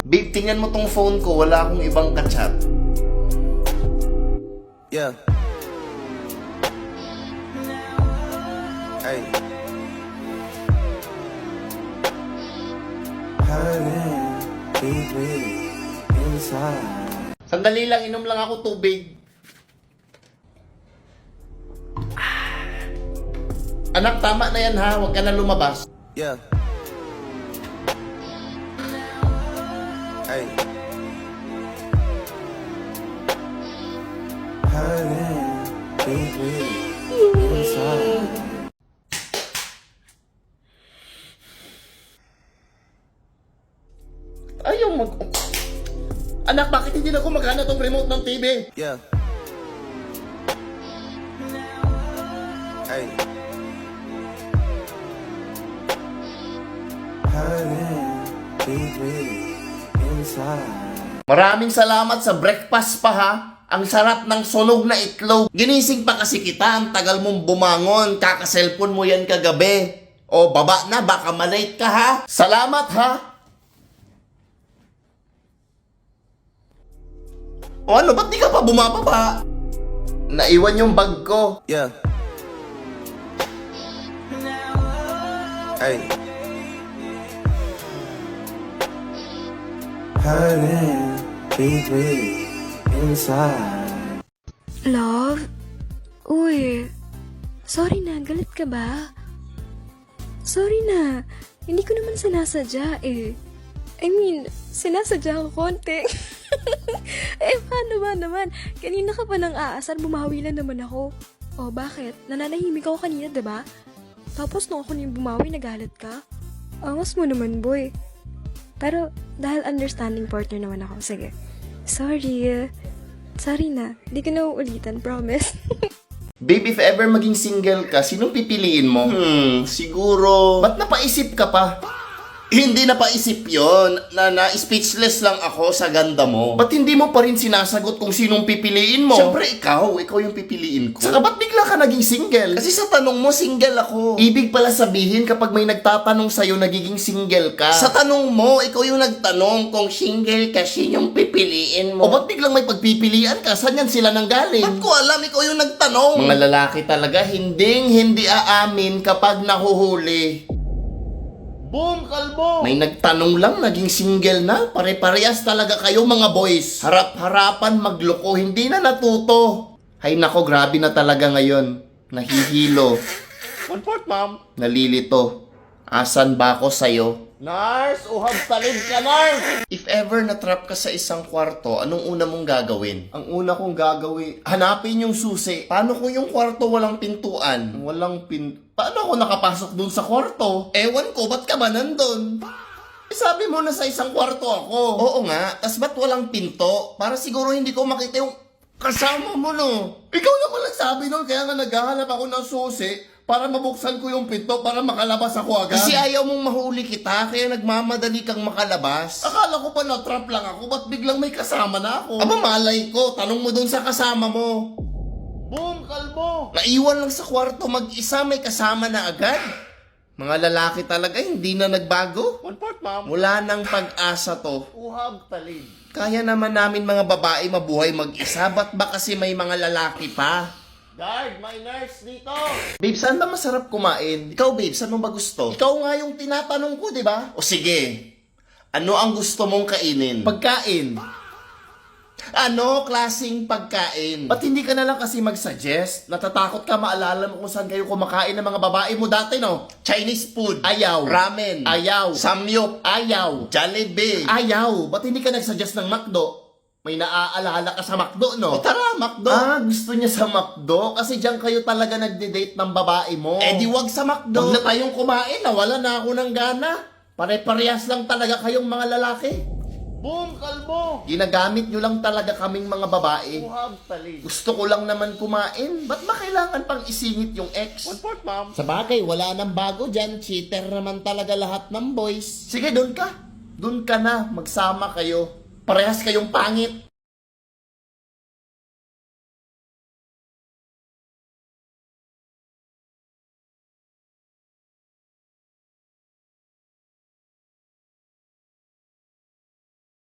Babe, tingnan mo tong phone ko. Wala akong ibang kachat. Yeah. Hey. Hurting deeply inside. Sandali lang, inom lang ako tubig. Anak, tama na yan ha. Huwag ka na lumabas. Yeah. Hey. Hurting deeply inside. Ayaw mag... Anak, bakit hindi na gumagana tong remote ng TV? Yeah. Hey. Hurting deeply inside. Maraming salamat sa breakfast pa ha. Ang sarap ng sunog na itlog. Ginising pa kasi kita, ang tagal mong bumangon. Kaka-cellphone mo yan kagabi. O baba na, baka malate ka ha. Salamat ha. O ano, ba't di ka pa bumababa? Naiwan yung bag ko. Yeah. Hey. Hurting deeply inside. Love? Uy, sorry na, galit ka ba? Sorry na, hindi ko naman sinasadya eh. I mean, sinasadya ko konti. Eh, paano ba naman? Kanina ka pa nang aasar, bumawi lang naman ako. O, bakit? Nananahimik ako kanina, diba? Tapos nung ako yung bumawi, nagalit ka? Angas mo naman, boy. Pero, dahil understanding partner naman ako, sige. Sorry. Sorry na. Di ko na uulitan, promise. Babe, if ever maging single ka, sinong pipiliin mo? Siguro... Ba't napaisip ka pa? Hindi napaisip yon. Na-speechless lang ako sa ganda mo. Ba't hindi mo pa rin sinasagot kung sinong pipiliin mo? Siyempre ikaw yung pipiliin ko. Saka ba't bigla ka naging single? Kasi sa tanong mo, single ako. Ibig pala sabihin kapag may nagtatanong sa'yo, nagiging single ka. Sa tanong mo, ikaw yung nagtanong kung single ka, sinong pipiliin mo? O ba't biglang may pagpipilian ka? Saan yan sila nanggaling? Ba't ko alam, ikaw yung nagtanong? Mga lalaki talaga, hindi aamin kapag nahuhuli. Boom, kalbo! May nagtanong lang, naging single na. Pare-parehas talaga kayo mga boys. Harap-harapan magloko, hindi na natuto. Hay nako, grabe na talaga ngayon. Nahihilo. 1/4, ma'am. Nalilito. Asan ba ako sa'yo? Nars, uhab talib ka, Nars! If ever na-trap ka sa isang kwarto, anong una mong gagawin? Ang una kong gagawin, hanapin yung susi. Paano kung yung kwarto walang pintuan? Paano ako nakapasok dun sa kwarto? Ewan ko, ba't ka ba nandun? Sabi mo na sa isang kwarto ako. Oo nga, tas ba't walang pinto? Para siguro hindi ko makita yung kasama mo, no? Ikaw naman nagsabi nun, kaya nga naghahanap ako ng susi para mabuksan ko yung pinto para makalabas ako agad. Kasi ayaw mong mahuli kita, kaya nagmamadali kang makalabas. Akala ko pa na-trap lang ako, ba't biglang may kasama na ako? Aba malay ko, tanong mo dun sa kasama mo. Boom, kalbo! Naiwan lang sa kwarto, mag-isa, may kasama na agad. Mga lalaki talaga, hindi na nagbago. 1/4, ma'am. Wala nang pag-asa to. Uhab talib. Kaya naman namin mga babae mabuhay mag-isa, ba't ba kasi may mga lalaki pa? Guard, may nurse dito! Babe, saan ba masarap kumain? Ikaw, babe, saan mo ba gusto? Ikaw nga yung tinatanong ko, di ba? O sige, ano ang gusto mong kainin? Pagkain. Ano klaseng pagkain? Ba't hindi ka na lang kasi mag-suggest? Natatakot ka maalala mo kung saan kayo kumakain ng mga babae mo dati, no? Chinese food, ayaw. Ramen, ayaw. Samyup, ayaw. Jollibee, ayaw. Ba't hindi ka nag-suggest ng McDo? May naaalala ka sa McDo, no? O tara, McDo. Ah, gusto niya sa McDo? Kasi diyan kayo talaga nagde-date ng babae mo. Eh di wag sa McDo. Huwag na tayong kumain, nawala na ako ng gana. Pare-parehas lang talaga kayong mga lalaki. Boom, kalbo! Ginagamit nyo lang talaga kaming mga babae. Uhab talib. Gusto ko lang naman kumain. Ba't ba kailangan pang isingit yung ex? 1/4, ma'am. Sa bagay, wala nang bago dyan. Cheater naman talaga lahat ng boys. Sige, doon ka. Doon ka na. Magsama kayo. Parehas kayong pangit.